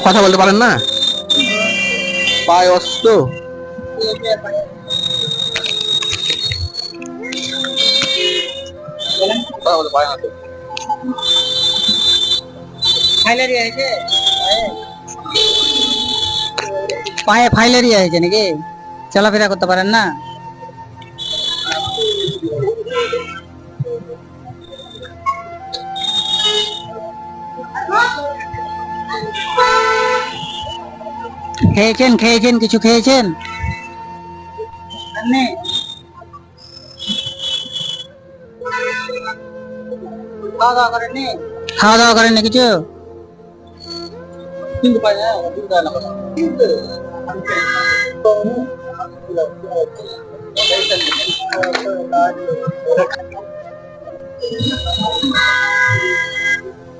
কথা বলতে পারেন না? পায়ে অসুস্থ? কথা বলতে পারে না তো? পায়ে ফাইলেরিয়া হয়েছে নাকি? চলাফেরা করতে পারেন না? খেয়েছেন খেয়েছেন কিছু খেয়েছেন? খাওয়া দাওয়া করেন না কিছু? কিন্তু পাই না, কিন্তু না কথা। কিন্তু